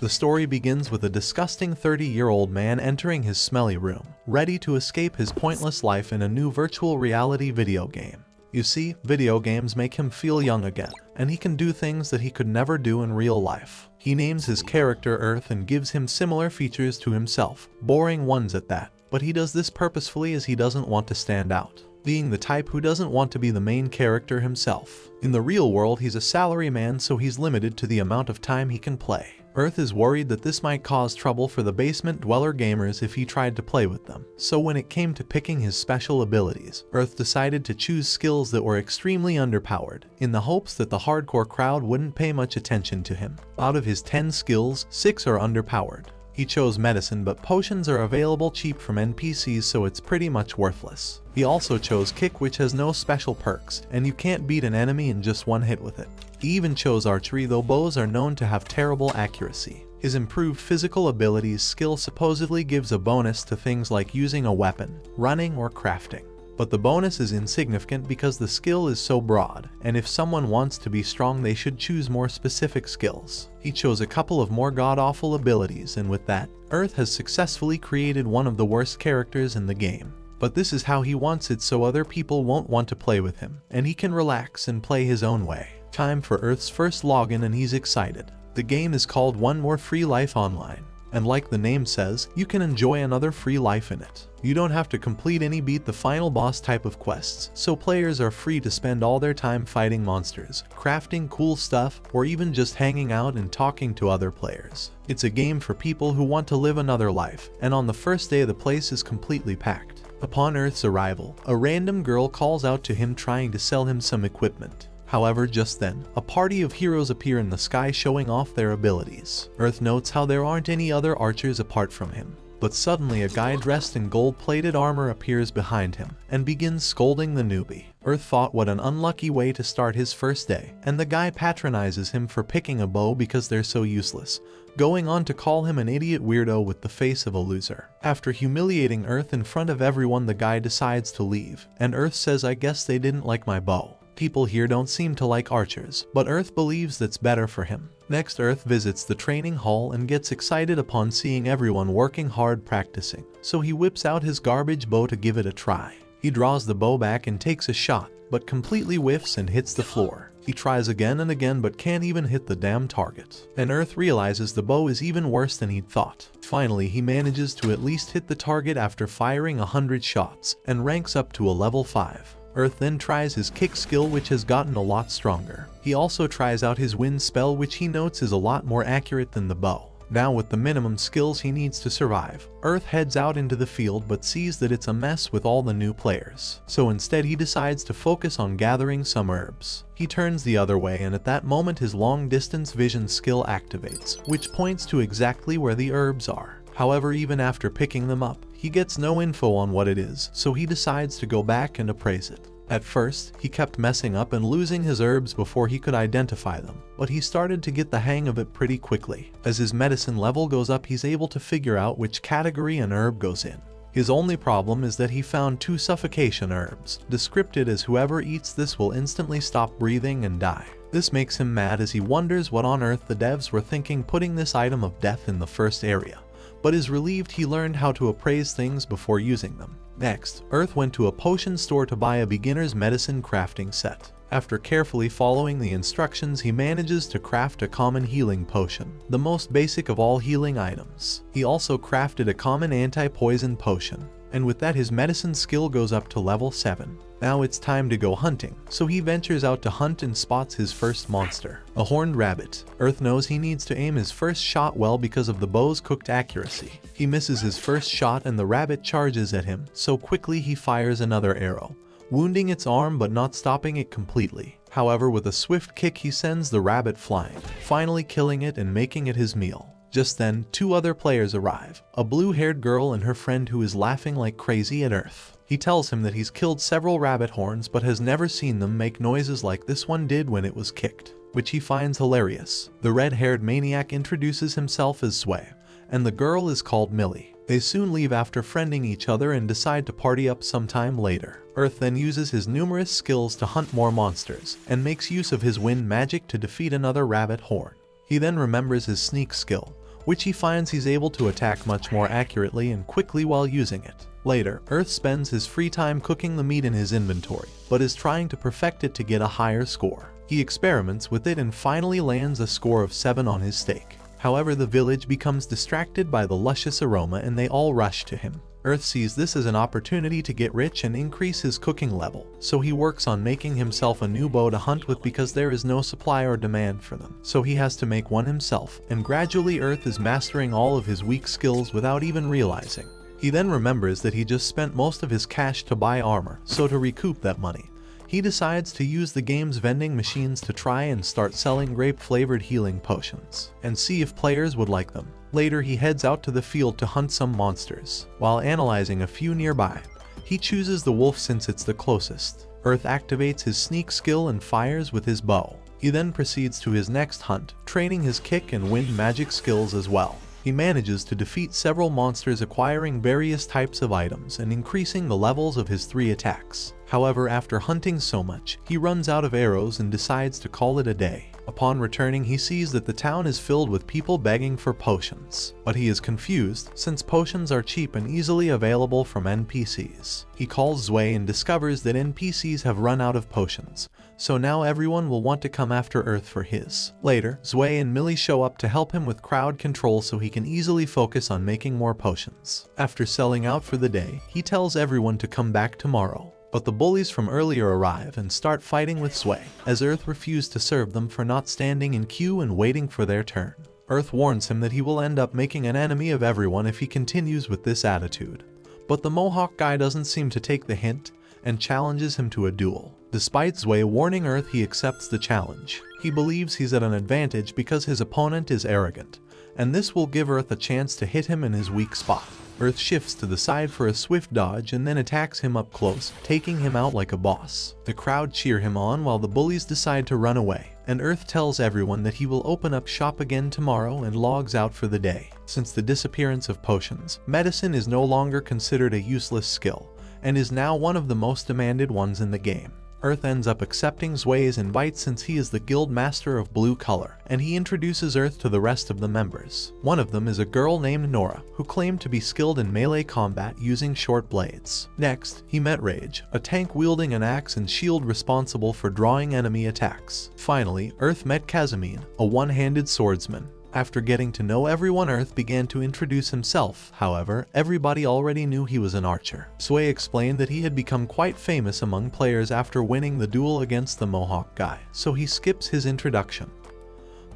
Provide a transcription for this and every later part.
The story begins with a disgusting 30-year-old man entering his smelly room, ready to escape his pointless life in a new virtual reality video game. You see, video games make him feel young again, and he can do things that he could never do in real life. He names his character Earth and gives him similar features to himself, boring ones at that, but he does this purposefully as he doesn't want to stand out, being the type who doesn't want to be the main character himself. In the real world, he's a salaryman, so he's limited to the amount of time he can play. Earth is worried that this might cause trouble for the basement dweller gamers if he tried to play with them. So when it came to picking his special abilities, Earth decided to choose skills that were extremely underpowered, in the hopes that the hardcore crowd wouldn't pay much attention to him. Out of his 10 skills, 6 are underpowered. He chose medicine, but potions are available cheap from NPCs, so it's pretty much worthless. He also chose kick, which has no special perks, and you can't beat an enemy in just one hit with it. He even chose archery, though bows are known to have terrible accuracy. His improved physical abilities skill supposedly gives a bonus to things like using a weapon, running, or crafting. But the bonus is insignificant because the skill is so broad, and if someone wants to be strong they should choose more specific skills. He chose a couple of more god-awful abilities, and with that, Earth has successfully created one of the worst characters in the game. But this is how he wants it, so other people won't want to play with him, and he can relax and play his own way. Time for Earth's first login, and he's excited. The game is called One More Free Life Online, and like the name says, you can enjoy another free life in it. You don't have to complete any beat the final boss type of quests, so players are free to spend all their time fighting monsters, crafting cool stuff, or even just hanging out and talking to other players. It's a game for people who want to live another life, and on the first day the place is completely packed. Upon Earth's arrival, a random girl calls out to him trying to sell him some equipment. However, just then, a party of heroes appear in the sky showing off their abilities. Earth notes how there aren't any other archers apart from him. But suddenly a guy dressed in gold-plated armor appears behind him and begins scolding the newbie. Earth thought what an unlucky way to start his first day, and the guy patronizes him for picking a bow because they're so useless, going on to call him an idiot weirdo with the face of a loser. After humiliating Earth in front of everyone, the guy decides to leave, and Earth says, "I guess they didn't like my bow." People here don't seem to like archers, but Earth believes that's better for him. Next, Earth visits the training hall and gets excited upon seeing everyone working hard practicing, so he whips out his garbage bow to give it a try. He draws the bow back and takes a shot, but completely whiffs and hits the floor. He tries again and again but can't even hit the damn target. And Earth realizes the bow is even worse than he'd thought. Finally, he manages to at least hit the target after firing 100 shots, and ranks up to a level 5. Earth then tries his kick skill, which has gotten a lot stronger. He also tries out his wind spell, which he notes is a lot more accurate than the bow. Now with the minimum skills he needs to survive, Earth heads out into the field but sees that it's a mess with all the new players. So instead he decides to focus on gathering some herbs. He turns the other way, and at that moment his long distance vision skill activates, which points to exactly where the herbs are. However, even after picking them up, he gets no info on what it is, so he decides to go back and appraise it. At first, he kept messing up and losing his herbs before he could identify them, but he started to get the hang of it pretty quickly. As his medicine level goes up, he's able to figure out which category an herb goes in. His only problem is that he found 2 suffocation herbs, descripted as whoever eats this will instantly stop breathing and die. This makes him mad as he wonders what on earth the devs were thinking putting this item of death in the first area, but is relieved he learned how to appraise things before using them. Next, Earth went to a potion store to buy a beginner's medicine crafting set. After carefully following the instructions, he manages to craft a common healing potion, the most basic of all healing items. He also crafted a common anti-poison potion, and with that his medicine skill goes up to level 7. Now it's time to go hunting, so he ventures out to hunt and spots his first monster, a horned rabbit. Earth knows he needs to aim his first shot well because of the bow's cooked accuracy. He misses his first shot and the rabbit charges at him, so quickly he fires another arrow, wounding its arm but not stopping it completely. However, with a swift kick he sends the rabbit flying, finally killing it and making it his meal. Just then, 2 other players arrive, a blue-haired girl and her friend who is laughing like crazy at Earth. He tells him that he's killed several rabbit horns but has never seen them make noises like this one did when it was kicked, which he finds hilarious. The red-haired maniac introduces himself as Sway, and the girl is called Millie. They soon leave after friending each other and decide to party up sometime later. Earth then uses his numerous skills to hunt more monsters, and makes use of his wind magic to defeat another rabbit horn. He then remembers his sneak skill, which he finds he's able to attack much more accurately and quickly while using it. Later, Earth spends his free time cooking the meat in his inventory, but is trying to perfect it to get a higher score. He experiments with it and finally lands a score of 7 on his steak. However, the village becomes distracted by the luscious aroma and they all rush to him. Earth sees this as an opportunity to get rich and increase his cooking level, so he works on making himself a new bow to hunt with because there is no supply or demand for them. So he has to make one himself, and gradually Earth is mastering all of his weak skills without even realizing. He then remembers that he just spent most of his cash to buy armor, so to recoup that money, he decides to use the game's vending machines to try and start selling grape-flavored healing potions, and see if players would like them. Later he heads out to the field to hunt some monsters. While analyzing a few nearby, he chooses the wolf since it's the closest. Earth activates his sneak skill and fires with his bow. He then proceeds to his next hunt, training his kick and wind magic skills as well. He manages to defeat several monsters, acquiring various types of items and increasing the levels of his 3 attacks. However, after hunting so much, he runs out of arrows and decides to call it a day. Upon returning, he sees that the town is filled with people begging for potions, but he is confused since potions are cheap and easily available from NPCs. He calls Zwei and discovers that NPCs have run out of potions, so now everyone will want to come after Earth for his. Later, Zwei and Millie show up to help him with crowd control so he can easily focus on making more potions. After selling out for the day, he tells everyone to come back tomorrow. But the bullies from earlier arrive and start fighting with Zwei, as Earth refused to serve them for not standing in queue and waiting for their turn. Earth warns him that he will end up making an enemy of everyone if he continues with this attitude. But the Mohawk guy doesn't seem to take the hint and challenges him to a duel. Despite Zwei warning Earth, he accepts the challenge. He believes he's at an advantage because his opponent is arrogant, and this will give Earth a chance to hit him in his weak spot. Earth shifts to the side for a swift dodge and then attacks him up close, taking him out like a boss. The crowd cheer him on while the bullies decide to run away, and Earth tells everyone that he will open up shop again tomorrow and logs out for the day. Since the disappearance of potions, medicine is no longer considered a useless skill, and is now one of the most demanded ones in the game. Earth ends up accepting Zwei's invite since he is the guild master of blue color, and he introduces Earth to the rest of the members. One of them is a girl named Nora, who claimed to be skilled in melee combat using short blades. Next, he met Rage, a tank wielding an axe and shield responsible for drawing enemy attacks. Finally, Earth met Casimir, a one-handed swordsman. After getting to know everyone, Earth began to introduce himself. However, everybody already knew he was an archer. Zwei explained that he had become quite famous among players after winning the duel against the Mohawk guy, so he skips his introduction,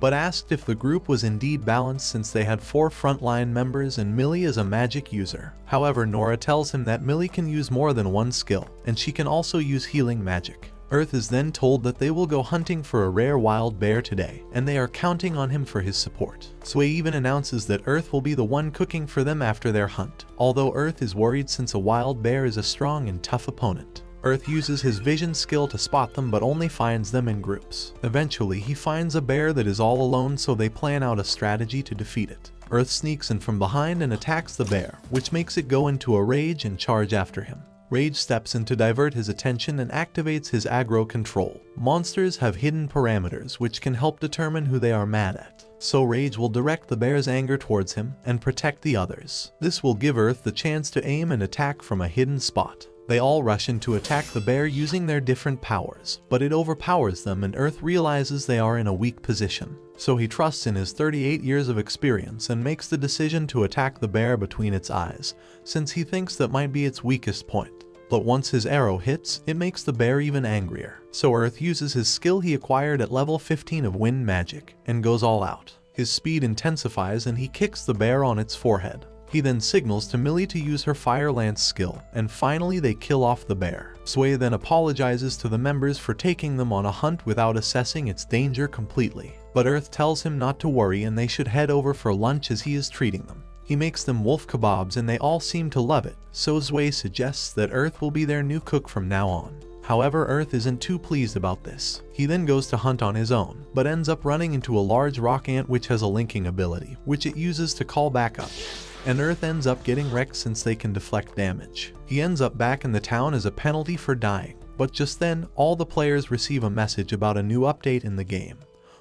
but asked if the group was indeed balanced since they had 4 frontline members and Millie is a magic user. However, Nora tells him that Millie can use more than one skill, and she can also use healing magic. Earth is then told that they will go hunting for a rare wild bear today, and they are counting on him for his support. Zwei even announces that Earth will be the one cooking for them after their hunt, although Earth is worried since a wild bear is a strong and tough opponent. Earth uses his vision skill to spot them but only finds them in groups. Eventually, he finds a bear that is all alone, so they plan out a strategy to defeat it. Earth sneaks in from behind and attacks the bear, which makes it go into a rage and charge after him. Rage steps in to divert his attention and activates his aggro control. Monsters have hidden parameters which can help determine who they are mad at, so Rage will direct the bear's anger towards him and protect the others. This will give Earth the chance to aim and attack from a hidden spot. They all rush in to attack the bear using their different powers, but it overpowers them and Earth realizes they are in a weak position. So he trusts in his 38 years of experience and makes the decision to attack the bear between its eyes, since he thinks that might be its weakest point. But once his arrow hits, it makes the bear even angrier. So Earth uses his skill he acquired at level 15 of wind magic, and goes all out. His speed intensifies and he kicks the bear on its forehead. He then signals to Millie to use her Fire Lance skill, and finally they kill off the bear. Zwei then apologizes to the members for taking them on a hunt without assessing its danger completely. But Earth tells him not to worry and they should head over for lunch as he is treating them. He makes them wolf kebabs and they all seem to love it, so Zwei suggests that Earth will be their new cook from now on. However, Earth isn't too pleased about this. He then goes to hunt on his own, but ends up running into a large rock ant which has a linking ability, which it uses to call back up. And Earth ends up getting wrecked since they can deflect damage. He ends up back in the town as a penalty for dying, but just then, all the players receive a message about a new update in the game.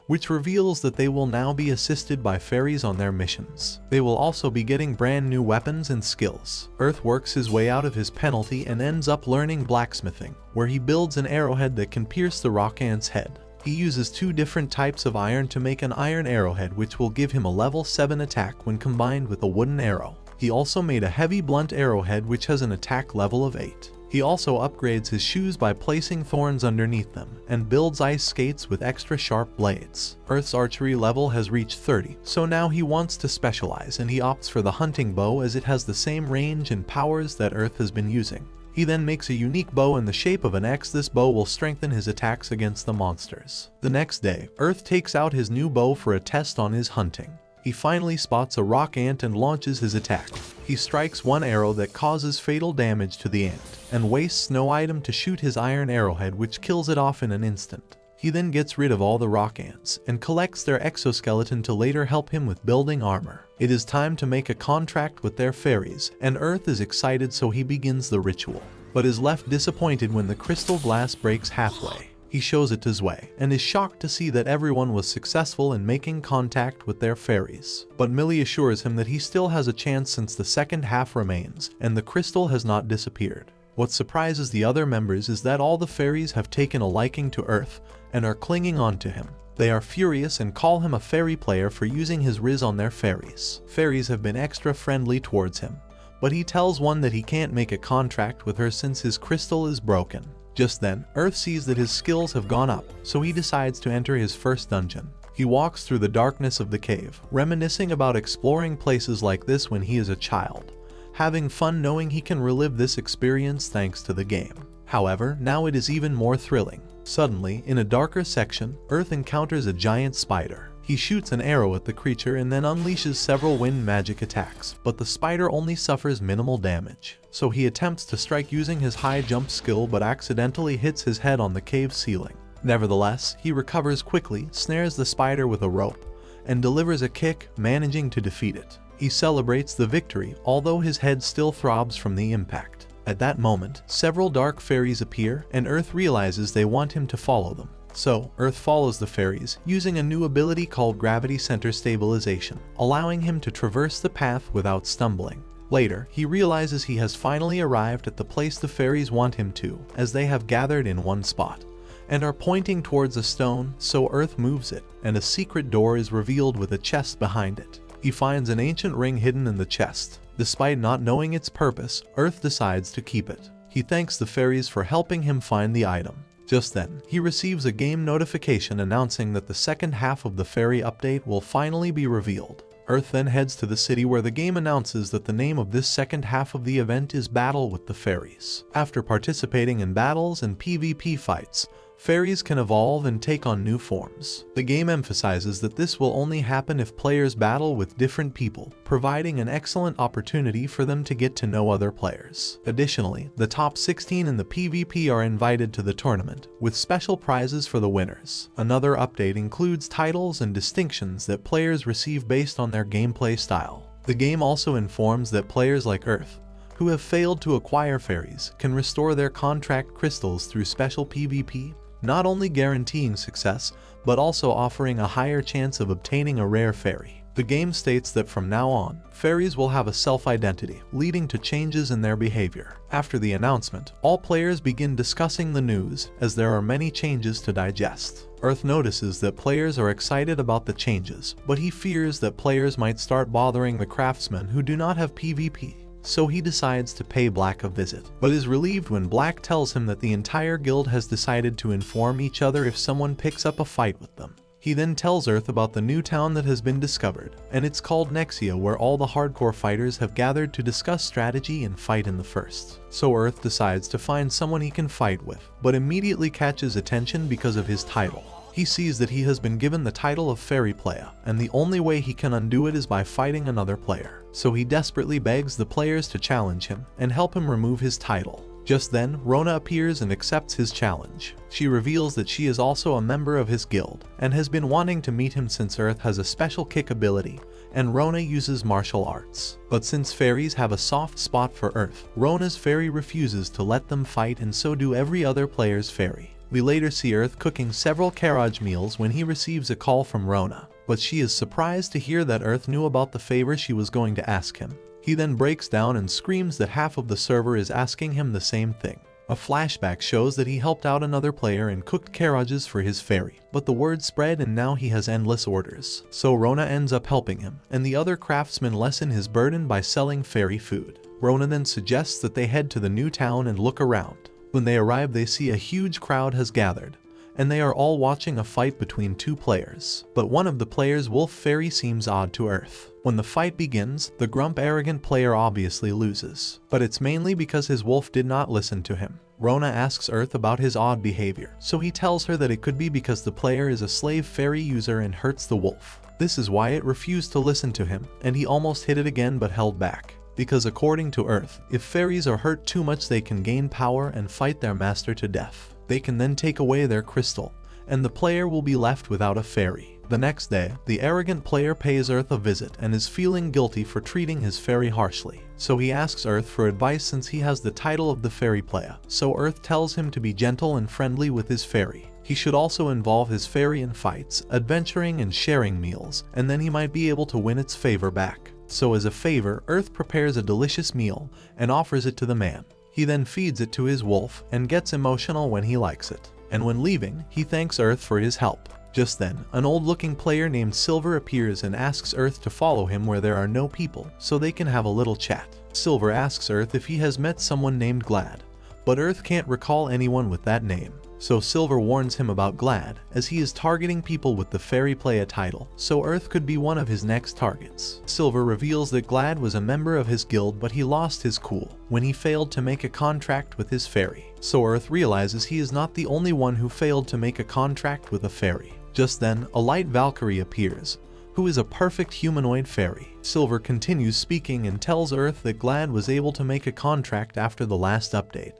which reveals that they will now be assisted by fairies on their missions. They will also be getting brand new weapons and skills. Earth works his way out of his penalty and ends up learning blacksmithing, where he builds an arrowhead that can pierce the rock ant's head. He uses 2 different types of iron to make an iron arrowhead, which will give him a level 7 attack when combined with a wooden arrow. He also made a heavy blunt arrowhead which has an attack level of 8. He also upgrades his shoes by placing thorns underneath them, and builds ice skates with extra sharp blades. Earth's archery level has reached 30, so now he wants to specialize, and he opts for the hunting bow as it has the same range and powers that Earth has been using. He then makes a unique bow in the shape of an X. This bow will strengthen his attacks against the monsters. The next day, Earth takes out his new bow for a test on his hunting. He finally spots a rock ant and launches his attack. He strikes one arrow that causes fatal damage to the ant, and wastes no item to shoot his iron arrowhead, which kills it off in an instant. He then gets rid of all the rock ants, and collects their exoskeleton to later help him with building armor. It is time to make a contract with their fairies, and Earth is excited, so he begins the ritual, but is left disappointed when the crystal glass breaks halfway. He shows it to Zwei, and is shocked to see that everyone was successful in making contact with their fairies. But Millie assures him that he still has a chance since the second half remains, and the crystal has not disappeared. What surprises the other members is that all the fairies have taken a liking to Earth, and are clinging on to him. They are furious and call him a fairy player for using his riz on their fairies. Fairies have been extra friendly towards him, but he tells one that he can't make a contract with her since his crystal is broken. Just then, Earth sees that his skills have gone up, so he decides to enter his first dungeon. He walks through the darkness of the cave, reminiscing about exploring places like this when he is a child, having fun knowing he can relive this experience thanks to the game. However, now it is even more thrilling. Suddenly, in a darker section, Earth encounters a giant spider. He shoots an arrow at the creature and then unleashes several wind magic attacks, but the spider only suffers minimal damage. So he attempts to strike using his high jump skill but accidentally hits his head on the cave ceiling. Nevertheless, he recovers quickly, snares the spider with a rope, and delivers a kick, managing to defeat it. He celebrates the victory, although his head still throbs from the impact. At that moment, several dark fairies appear, and Earth realizes they want him to follow them. So, Earth follows the fairies, using a new ability called Gravity Center Stabilization, allowing him to traverse the path without stumbling. Later, he realizes he has finally arrived at the place the fairies want him to, as they have gathered in one spot, and are pointing towards a stone, so Earth moves it, and a secret door is revealed with a chest behind it. He finds an ancient ring hidden in the chest. Despite not knowing its purpose, Earth decides to keep it. He thanks the fairies for helping him find the item. Just then, he receives a game notification announcing that the second half of the fairy update will finally be revealed. Earth then heads to the city where the game announces that the name of this second half of the event is Battle with the Fairies. After participating in battles and PvP fights, fairies can evolve and take on new forms. The game emphasizes that this will only happen if players battle with different people, providing an excellent opportunity for them to get to know other players. Additionally, the top 16 in the PvP are invited to the tournament, with special prizes for the winners. Another update includes titles and distinctions that players receive based on their gameplay style. The game also informs that players like Earth, who have failed to acquire fairies, can restore their contract crystals through special PvP, not only guaranteeing success, but also offering a higher chance of obtaining a rare fairy. The game states that from now on, fairies will have a self-identity, leading to changes in their behavior. After the announcement, all players begin discussing the news, as there are many changes to digest. Earth notices that players are excited about the changes, but he fears that players might start bothering the craftsmen who do not have PvP. So he decides to pay Black a visit, but is relieved when Black tells him that the entire guild has decided to inform each other if someone picks up a fight with them. He then tells Earth about the new town that has been discovered, and it's called Nexia, where all the hardcore fighters have gathered to discuss strategy and fight in the first. So Earth decides to find someone he can fight with, but immediately catches attention because of his title. He sees that he has been given the title of Fairy Player, and the only way he can undo it is by fighting another player. So he desperately begs the players to challenge him and help him remove his title. Just then, Rona appears and accepts his challenge. She reveals that she is also a member of his guild, and has been wanting to meet him since Earth has a special kick ability, and Rona uses martial arts. But since fairies have a soft spot for Earth, Rona's fairy refuses to let them fight, and so do every other player's fairy. We later see Earth cooking several Karaj meals when he receives a call from Rona, but she is surprised to hear that Earth knew about the favor she was going to ask him. He then breaks down and screams that half of the server is asking him the same thing. A flashback shows that he helped out another player and cooked Karajas for his fairy, but the word spread and now he has endless orders. So Rona ends up helping him, and the other craftsmen lessen his burden by selling fairy food. Rona then suggests that they head to the new town and look around. When they arrive, they see a huge crowd has gathered, and they are all watching a fight between two players. But one of the players' wolf fairy seems odd to Earth. When the fight begins, the grump arrogant player obviously loses, but it's mainly because his wolf did not listen to him. Rona asks Earth about his odd behavior, so he tells her that it could be because the player is a slave fairy user and hurts the wolf. This is why it refused to listen to him, and he almost hit it again but held back. Because according to Earth, if fairies are hurt too much they can gain power and fight their master to death. They can then take away their crystal, and the player will be left without a fairy. The next day, the arrogant player pays Earth a visit and is feeling guilty for treating his fairy harshly. So he asks Earth for advice since he has the title of the fairy player. So Earth tells him to be gentle and friendly with his fairy. He should also involve his fairy in fights, adventuring and sharing meals, and then he might be able to win its favor back. So as a favor, Earth prepares a delicious meal and offers it to the man. He then feeds it to his wolf and gets emotional when he likes it. And when leaving, he thanks Earth for his help. Just then, an old-looking player named Silver appears and asks Earth to follow him where there are no people, so they can have a little chat. Silver asks Earth if he has met someone named Glad, but Earth can't recall anyone with that name. So Silver warns him about Glad, as he is targeting people with the Fairy Playa title, so Earth could be one of his next targets. Silver reveals that Glad was a member of his guild, but he lost his cool when he failed to make a contract with his fairy. So Earth realizes he is not the only one who failed to make a contract with a fairy. Just then, a light Valkyrie appears, who is a perfect humanoid fairy. Silver continues speaking and tells Earth that Glad was able to make a contract after the last update.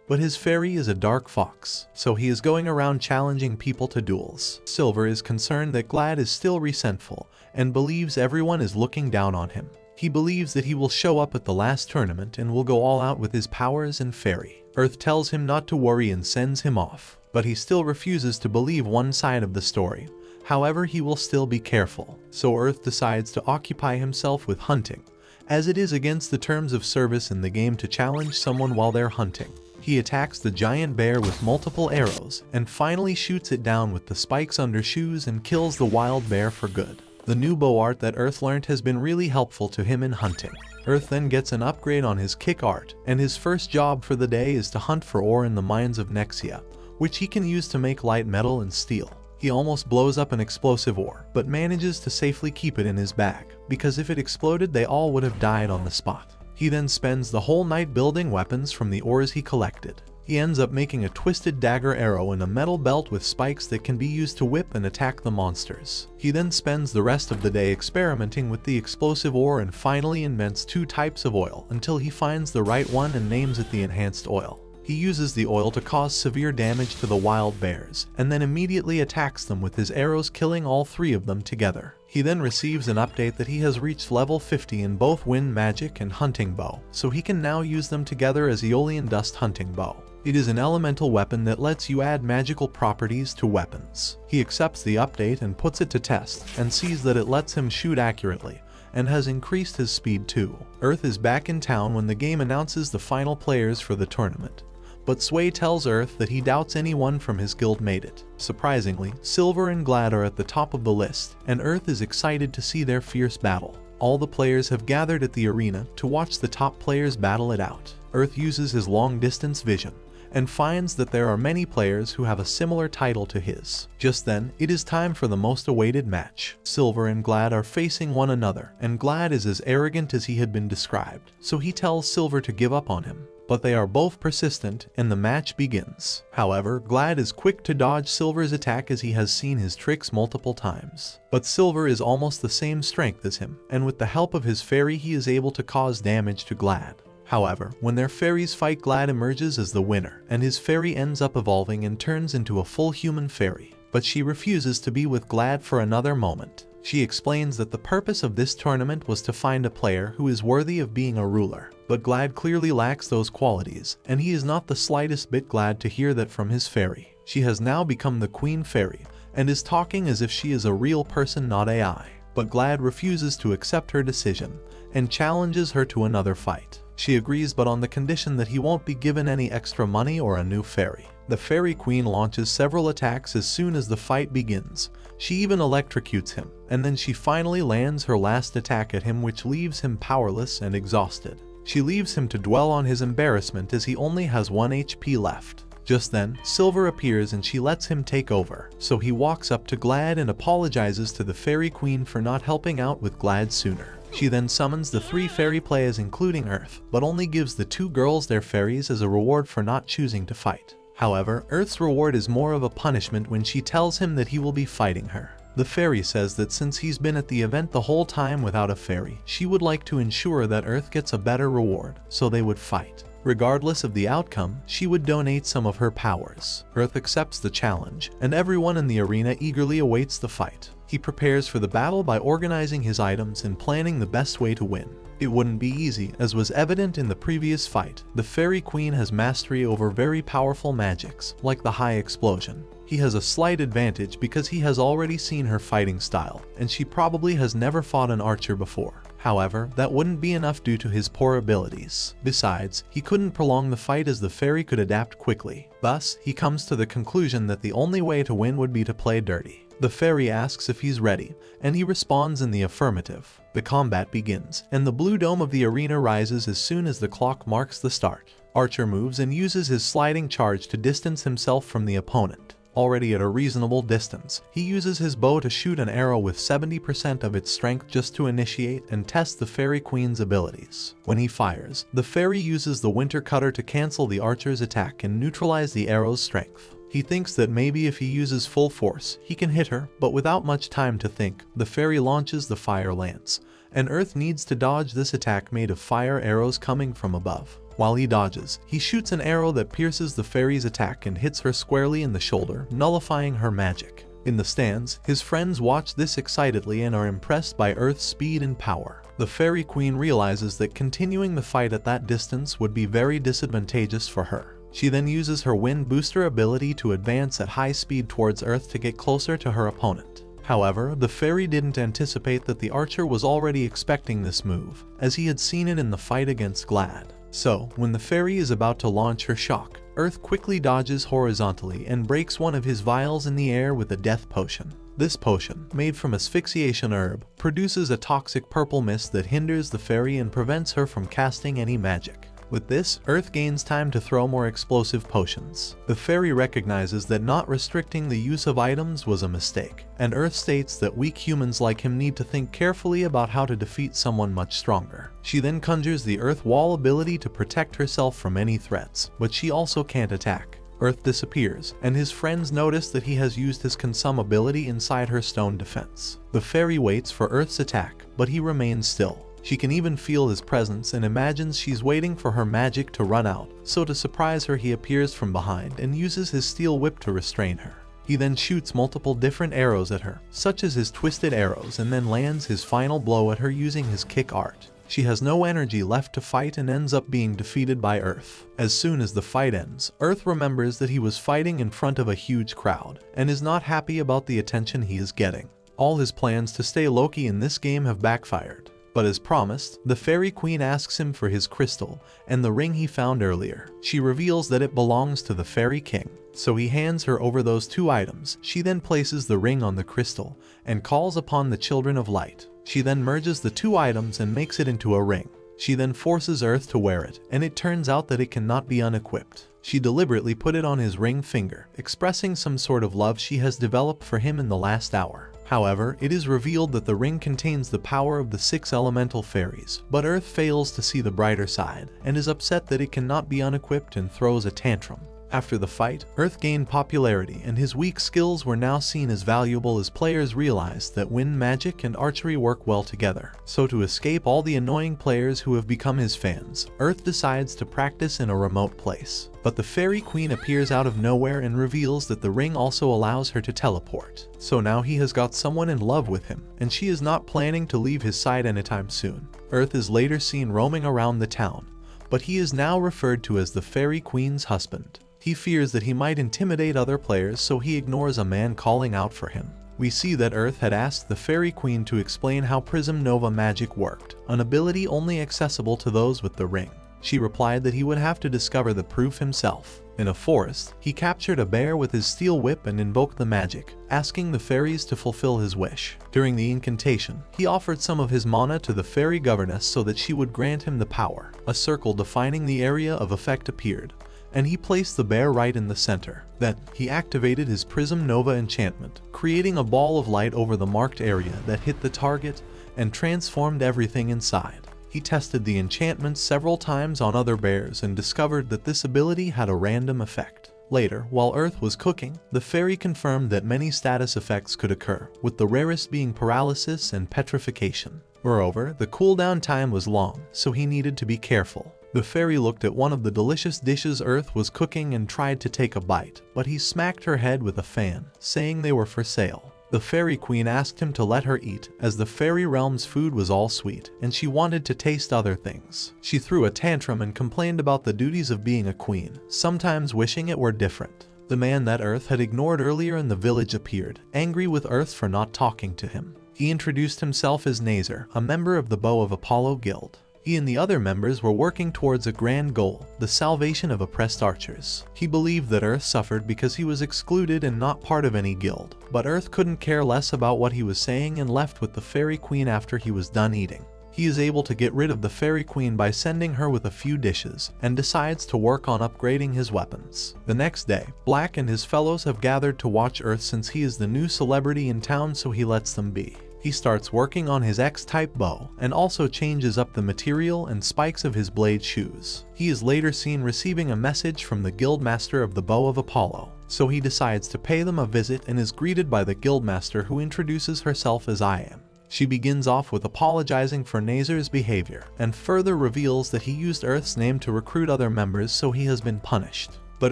But his fairy is a dark fox, so he is going around challenging people to duels. Silver is concerned that Glad is still resentful and believes everyone is looking down on him. He believes that he will show up at the last tournament and will go all out with his powers and fairy. Earth tells him not to worry and sends him off, but he still refuses to believe one side of the story. However, he will still be careful. So Earth decides to occupy himself with hunting, as it is against the terms of service in the game to challenge someone while they're hunting. He attacks the giant bear with multiple arrows and finally shoots it down with the spikes under shoes and kills the wild bear for good. The new bow art that Earth learned has been really helpful to him in hunting. Earth then gets an upgrade on his kick art, and his first job for the day is to hunt for ore in the mines of Nexia, which he can use to make light metal and steel. He almost blows up an explosive ore, but manages to safely keep it in his bag, because if it exploded they all would have died on the spot. He then spends the whole night building weapons from the ores he collected. He ends up making a twisted dagger arrow in a metal belt with spikes that can be used to whip and attack the monsters. He then spends the rest of the day experimenting with the explosive ore and finally invents 2 types of oil until he finds the right one and names it the enhanced oil. He uses the oil to cause severe damage to the wild bears, and then immediately attacks them with his arrows, killing all 3 of them together. He then receives an update that he has reached level 50 in both wind magic and hunting bow, so he can now use them together as Aeolian Dust hunting bow. It is an elemental weapon that lets you add magical properties to weapons. He accepts the update and puts it to test, and sees that it lets him shoot accurately, and has increased his speed too. Earth is back in town when the game announces the final players for the tournament. But Sway tells Earth that he doubts anyone from his guild made it. Surprisingly, Silver and Glad are at the top of the list, and Earth is excited to see their fierce battle. All the players have gathered at the arena to watch the top players battle it out. Earth uses his long-distance vision, and finds that there are many players who have a similar title to his. Just then, it is time for the most awaited match. Silver and Glad are facing one another, and Glad is as arrogant as he had been described, so he tells Silver to give up on him. But they are both persistent, and the match begins. However, Glad is quick to dodge Silver's attack as he has seen his tricks multiple times. But Silver is almost the same strength as him, and with the help of his fairy he is able to cause damage to Glad. However, when their fairies fight, Glad emerges as the winner, and his fairy ends up evolving and turns into a full human fairy. But she refuses to be with Glad for another moment. She explains that the purpose of this tournament was to find a player who is worthy of being a ruler. But Glad clearly lacks those qualities, and he is not the slightest bit glad to hear that from his fairy. She has now become the Queen Fairy and is talking as if she is a real person, not AI. But Glad refuses to accept her decision and challenges her to another fight. She agrees, but on the condition that he won't be given any extra money or a new fairy. The Fairy Queen launches several attacks as soon as the fight begins. She even electrocutes him, and then she finally lands her last attack at him, which leaves him powerless and exhausted. She leaves him to dwell on his embarrassment as he only has 1 HP left. Just then, Silver appears and she lets him take over, so he walks up to Glad and apologizes to the Fairy Queen for not helping out with Glad sooner. She then summons the 3 fairy players including Earth, but only gives the 2 girls their fairies as a reward for not choosing to fight. However, Earth's reward is more of a punishment when she tells him that he will be fighting her. The fairy says that since he's been at the event the whole time without a fairy, she would like to ensure that Earth gets a better reward, so they would fight. Regardless of the outcome, she would donate some of her powers. Earth accepts the challenge, and everyone in the arena eagerly awaits the fight. He prepares for the battle by organizing his items and planning the best way to win. It wouldn't be easy, as was evident in the previous fight. The Fairy Queen has mastery over very powerful magics, like the High Explosion. He has a slight advantage because he has already seen her fighting style, and she probably has never fought an archer before. However, that wouldn't be enough due to his poor abilities. Besides, he couldn't prolong the fight as the fairy could adapt quickly. Thus, he comes to the conclusion that the only way to win would be to play dirty. The fairy asks if he's ready, and he responds in the affirmative. The combat begins, and the blue dome of the arena rises as soon as the clock marks the start. Archer moves and uses his sliding charge to distance himself from the opponent. Already at a reasonable distance, he uses his bow to shoot an arrow with 70% of its strength just to initiate and test the Fairy Queen's abilities. When he fires, the fairy uses the Winter Cutter to cancel the archer's attack and neutralize the arrow's strength. He thinks that maybe if he uses full force, he can hit her, but without much time to think, the fairy launches the Fire Lance, and Earth needs to dodge this attack made of fire arrows coming from above. While he dodges, he shoots an arrow that pierces the fairy's attack and hits her squarely in the shoulder, nullifying her magic. In the stands, his friends watch this excitedly and are impressed by Earth's speed and power. The Fairy Queen realizes that continuing the fight at that distance would be very disadvantageous for her. She then uses her Wind Booster ability to advance at high speed towards Earth to get closer to her opponent. However, the fairy didn't anticipate that the archer was already expecting this move, as he had seen it in the fight against Glad. So, when the fairy is about to launch her shock, Earth quickly dodges horizontally and breaks one of his vials in the air with a death potion. This potion, made from asphyxiation herb, produces a toxic purple mist that hinders the fairy and prevents her from casting any magic. With this, Earth gains time to throw more explosive potions. The fairy recognizes that not restricting the use of items was a mistake, and Earth states that weak humans like him need to think carefully about how to defeat someone much stronger. She then conjures the Earth Wall ability to protect herself from any threats, but she also can't attack. Earth disappears, and his friends notice that he has used his Consume ability inside her stone defense. The fairy waits for Earth's attack, but he remains still. She can even feel his presence and imagines she's waiting for her magic to run out, so to surprise her he appears from behind and uses his steel whip to restrain her. He then shoots multiple different arrows at her, such as his twisted arrows, and then lands his final blow at her using his kick art. She has no energy left to fight and ends up being defeated by Earth. As soon as the fight ends, Earth remembers that he was fighting in front of a huge crowd, and is not happy about the attention he is getting. All his plans to stay Loki in this game have backfired. But as promised, the Fairy Queen asks him for his crystal and the ring he found earlier. She reveals that it belongs to the Fairy King, so he hands her over those 2 items. She then places the ring on the crystal and calls upon the Children of Light. She then merges the 2 items and makes it into a ring. She then forces Earth to wear it, and it turns out that it cannot be unequipped. She deliberately put it on his ring finger, expressing some sort of love she has developed for him in the last hour. However, it is revealed that the ring contains the power of the 6 elemental fairies, but Earth fails to see the brighter side, and is upset that it cannot be unequipped and throws a tantrum. After the fight, Earth gained popularity, and his weak skills were now seen as valuable as players realized that wind magic and archery work well together. So to escape all the annoying players who have become his fans, Earth decides to practice in a remote place. But the Fairy Queen appears out of nowhere and reveals that the ring also allows her to teleport. So now he has got someone in love with him, and she is not planning to leave his side anytime soon. Earth is later seen roaming around the town, but he is now referred to as the Fairy Queen's husband. He fears that he might intimidate other players, so he ignores a man calling out for him. We see that Earth had asked the Fairy Queen to explain how Prism Nova magic worked, an ability only accessible to those with the ring. She replied that he would have to discover the proof himself. In a forest, he captured a bear with his steel whip and invoked the magic, asking the fairies to fulfill his wish. During the incantation, he offered some of his mana to the fairy governess so that she would grant him the power. A circle defining the area of effect appeared, and he placed the bear right in the center. Then, he activated his Prism Nova enchantment, creating a ball of light over the marked area that hit the target and transformed everything inside. He tested the enchantment several times on other bears and discovered that this ability had a random effect. Later, while Earth was cooking, the fairy confirmed that many status effects could occur, with the rarest being paralysis and petrification. Moreover, the cooldown time was long, so he needed to be careful. The fairy looked at one of the delicious dishes Earth was cooking and tried to take a bite, but he smacked her head with a fan, saying they were for sale. The Fairy Queen asked him to let her eat, as the fairy realm's food was all sweet, and she wanted to taste other things. She threw a tantrum and complained about the duties of being a queen, sometimes wishing it were different. The man that Earth had ignored earlier in the village appeared, angry with Earth for not talking to him. He introduced himself as Nazar, a member of the Bow of Apollo Guild. He and the other members were working towards a grand goal, the salvation of oppressed archers. He believed that Earth suffered because he was excluded and not part of any guild, but Earth couldn't care less about what he was saying and left with the Fairy Queen after he was done eating. He is able to get rid of the Fairy Queen by sending her with a few dishes, and decides to work on upgrading his weapons. The next day, Black and his fellows have gathered to watch Earth since he is the new celebrity in town, so he lets them be. He starts working on his X-type bow, and also changes up the material and spikes of his blade shoes. He is later seen receiving a message from the Guildmaster of the Bow of Apollo, so he decides to pay them a visit and is greeted by the Guildmaster, who introduces herself as I Am. She begins off with apologizing for Nazar's behavior, and further reveals that he used Earth's name to recruit other members, so he has been punished. But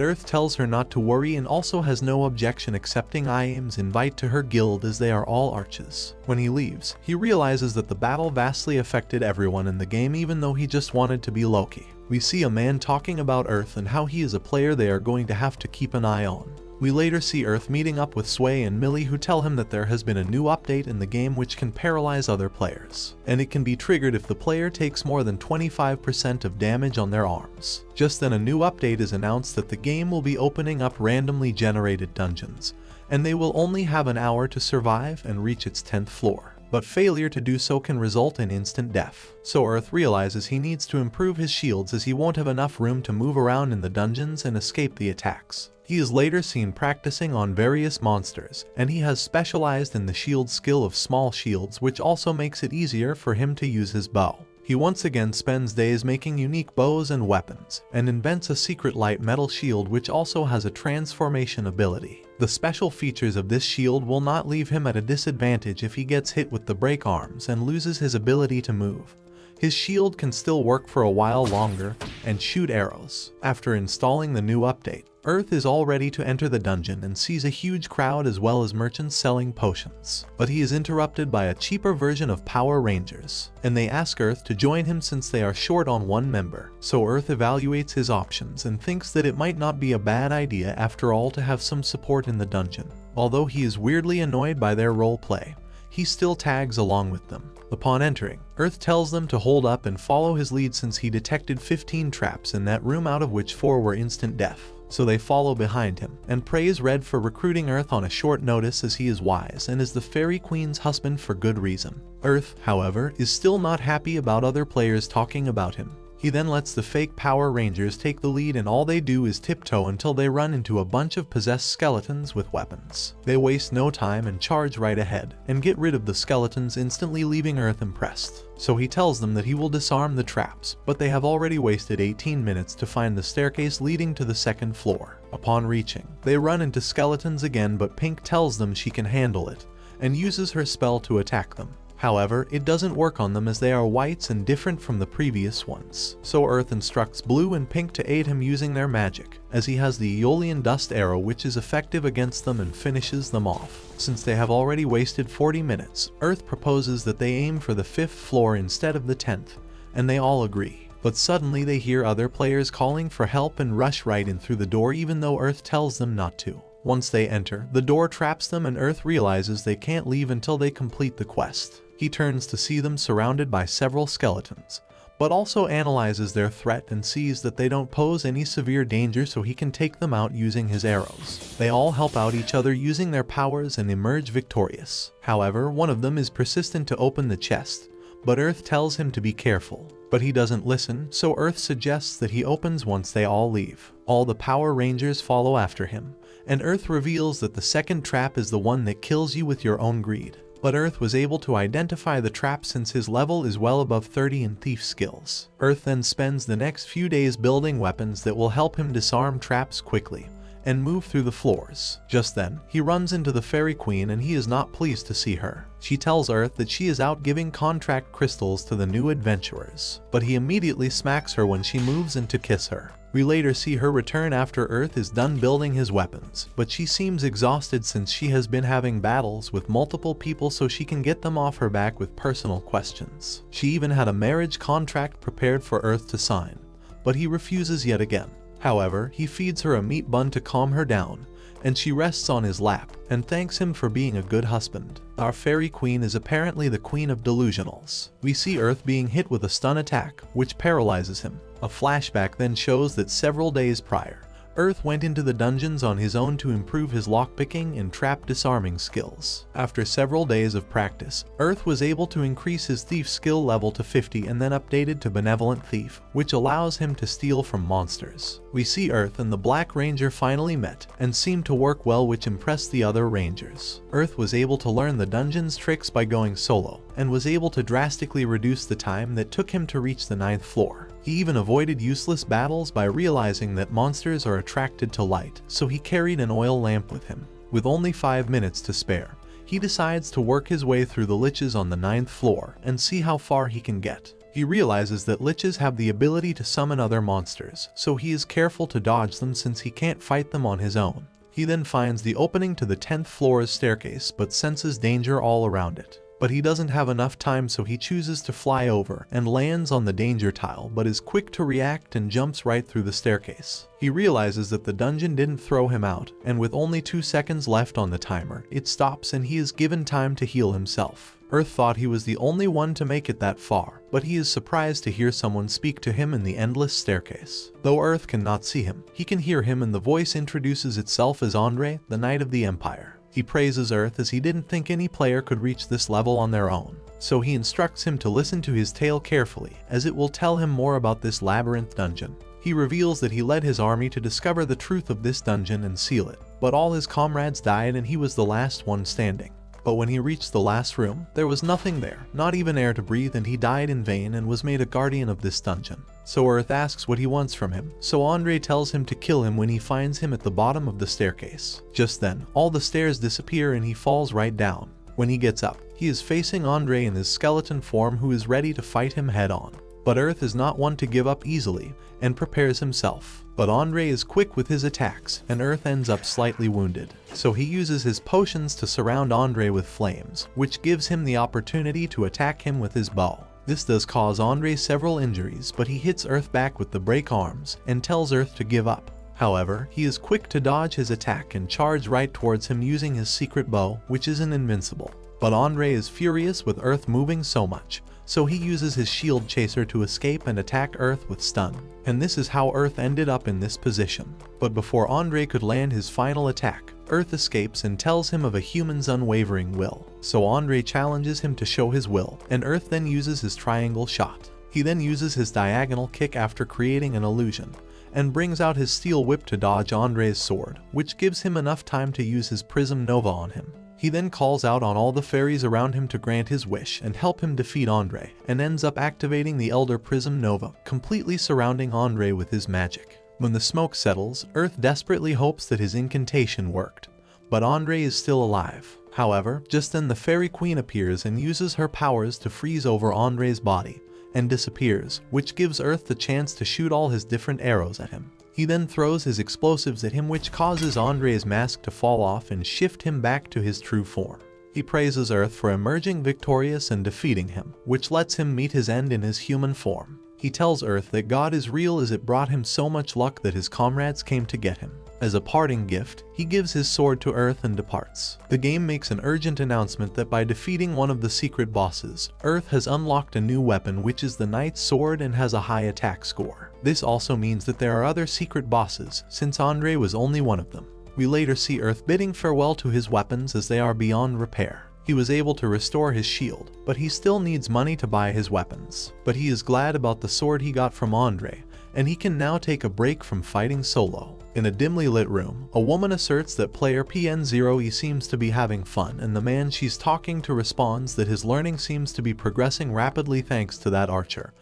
Earth tells her not to worry and also has no objection accepting Iam's invite to her guild, as they are all arches. When he leaves, he realizes that the battle vastly affected everyone in the game, even though he just wanted to be Loki. We see a man talking about Earth and how he is a player they are going to have to keep an eye on. We later see Earth meeting up with Sway and Millie, who tell him that there has been a new update in the game which can paralyze other players, and it can be triggered if the player takes more than 25% of damage on their arms. Just then a new update is announced that the game will be opening up randomly generated dungeons, and they will only have an hour to survive and reach its 10th floor. But failure to do so can result in instant death. So Earth realizes he needs to improve his shields, as he won't have enough room to move around in the dungeons and escape the attacks. He is later seen practicing on various monsters, and he has specialized in the shield skill of small shields, which also makes it easier for him to use his bow. He once again spends days making unique bows and weapons, and invents a secret light metal shield which also has a transformation ability. The special features of this shield will not leave him at a disadvantage if he gets hit with the break arms and loses his ability to move. His shield can still work for a while longer and shoot arrows. After installing the new update, Earth is all ready to enter the dungeon and sees a huge crowd as well as merchants selling potions. But he is interrupted by a cheaper version of Power Rangers, and they ask Earth to join him since they are short on one member. So Earth evaluates his options and thinks that it might not be a bad idea after all to have some support in the dungeon. Although he is weirdly annoyed by their role play, he still tags along with them. Upon entering, Earth tells them to hold up and follow his lead since he detected 15 traps in that room, out of which 4 were instant death. So they follow behind him, and praise Red for recruiting Earth on a short notice, as he is wise and is the Fairy Queen's husband for good reason. Earth, however, is still not happy about other players talking about him. He then lets the fake Power Rangers take the lead, and all they do is tiptoe until they run into a bunch of possessed skeletons with weapons. They waste no time and charge right ahead, and get rid of the skeletons, instantly leaving Earth impressed. So he tells them that he will disarm the traps, but they have already wasted 18 minutes to find the staircase leading to the 2nd floor. Upon reaching, they run into skeletons again, but Pink tells them she can handle it, and uses her spell to attack them. However, it doesn't work on them as they are whites and different from the previous ones. So Earth instructs Blue and Pink to aid him using their magic, as he has the Aeolian Dust Arrow, which is effective against them and finishes them off. Since they have already wasted 40 minutes, Earth proposes that they aim for the 5th floor instead of the 10th, and they all agree. But suddenly they hear other players calling for help and rush right in through the door even though Earth tells them not to. Once they enter, the door traps them and Earth realizes they can't leave until they complete the quest. He turns to see them surrounded by several skeletons, but also analyzes their threat and sees that they don't pose any severe danger, so he can take them out using his arrows. They all help out each other using their powers and emerge victorious. However, one of them is persistent to open the chest, but Earth tells him to be careful. But he doesn't listen, so Earth suggests that he opens once they all leave. All the Power Rangers follow after him, and Earth reveals that the second trap is the one that kills you with your own greed. But Earth was able to identify the trap since his level is well above 30 in thief skills. Earth then spends the next few days building weapons that will help him disarm traps quickly and move through the floors. Just then, he runs into the Fairy Queen and he is not pleased to see her. She tells Earth that she is out giving contract crystals to the new adventurers, but he immediately smacks her when she moves in to kiss her. We later see her return after Earth is done building his weapons, but she seems exhausted since she has been having battles with multiple people, so she can get them off her back with personal questions. She even had a marriage contract prepared for Earth to sign, but he refuses yet again. However, he feeds her a meat bun to calm her down, and she rests on his lap and thanks him for being a good husband. Our Fairy Queen is apparently the queen of delusionals. We see Earth being hit with a stun attack, which paralyzes him. A flashback then shows that several days prior, Earth went into the dungeons on his own to improve his lockpicking and trap disarming skills. After several days of practice, Earth was able to increase his thief skill level to 50 and then updated to Benevolent Thief, which allows him to steal from monsters. We see Earth and the Black Ranger finally met and seemed to work well, which impressed the other Rangers. Earth was able to learn the dungeon's tricks by going solo and was able to drastically reduce the time that took him to reach the 9th floor. He even avoided useless battles by realizing that monsters are attracted to light, so he carried an oil lamp with him. With only 5 minutes to spare, he decides to work his way through the liches on the 9th floor and see how far he can get. He realizes that liches have the ability to summon other monsters, so he is careful to dodge them since he can't fight them on his own. He then finds the opening to the 10th floor's staircase but senses danger all around it. But he doesn't have enough time, so he chooses to fly over and lands on the danger tile, but is quick to react and jumps right through the staircase. He realizes that the dungeon didn't throw him out, and with only 2 seconds left on the timer, it stops and he is given time to heal himself. Earth thought he was the only one to make it that far, but he is surprised to hear someone speak to him in the endless staircase. Though Earth cannot see him, he can hear him, and the voice introduces itself as Andre, the Knight of the Empire. He praises Earth as he didn't think any player could reach this level on their own, so he instructs him to listen to his tale carefully, as it will tell him more about this labyrinth dungeon. He reveals that he led his army to discover the truth of this dungeon and seal it, but all his comrades died and he was the last one standing. But when he reached the last room, there was nothing there, not even air to breathe, and he died in vain and was made a guardian of this dungeon. So Earth asks what he wants from him, so Andre tells him to kill him when he finds him at the bottom of the staircase. Just then, all the stairs disappear and he falls right down. When he gets up, he is facing Andre in his skeleton form, who is ready to fight him head on. But Earth is not one to give up easily and prepares himself. But Andre is quick with his attacks, and Earth ends up slightly wounded. So he uses his potions to surround Andre with flames, which gives him the opportunity to attack him with his bow. This does cause Andre several injuries, but he hits Earth back with the break arms and tells Earth to give up. However, he is quick to dodge his attack and charge right towards him using his secret bow, which isn't invincible. But Andre is furious with Earth moving so much, so he uses his shield chaser to escape and attack Earth with stun. And this is how Earth ended up in this position. But before Andre could land his final attack, Earth escapes and tells him of a human's unwavering will. So Andre challenges him to show his will, and Earth then uses his triangle shot. He then uses his diagonal kick after creating an illusion, and brings out his steel whip to dodge Andre's sword, which gives him enough time to use his Prism Nova on him. He then calls out on all the fairies around him to grant his wish and help him defeat Andre, and ends up activating the Elder Prism Nova, completely surrounding Andre with his magic. When the smoke settles, Earth desperately hopes that his incantation worked, but Andre is still alive. However, just then the Fairy Queen appears and uses her powers to freeze over Andre's body, and disappears, which gives Earth the chance to shoot all his different arrows at him. He then throws his explosives at him, which causes Andre's mask to fall off and shift him back to his true form. He praises Earth for emerging victorious and defeating him, which lets him meet his end in his human form. He tells Earth that God is real as it brought him so much luck that his comrades came to get him. As a parting gift, he gives his sword to Earth and departs. The game makes an urgent announcement that by defeating one of the secret bosses, Earth has unlocked a new weapon which is the Knight's Sword and has a high attack score. This also means that there are other secret bosses, since Andre was only one of them. We later see Earth bidding farewell to his weapons as they are beyond repair. He was able to restore his shield, but he still needs money to buy his weapons. But he is glad about the sword he got from Andre, and he can now take a break from fighting solo. In a dimly lit room, a woman asserts that player PN0E seems to be having fun, and the man she's talking to responds that his learning seems to be progressing rapidly thanks to that archer,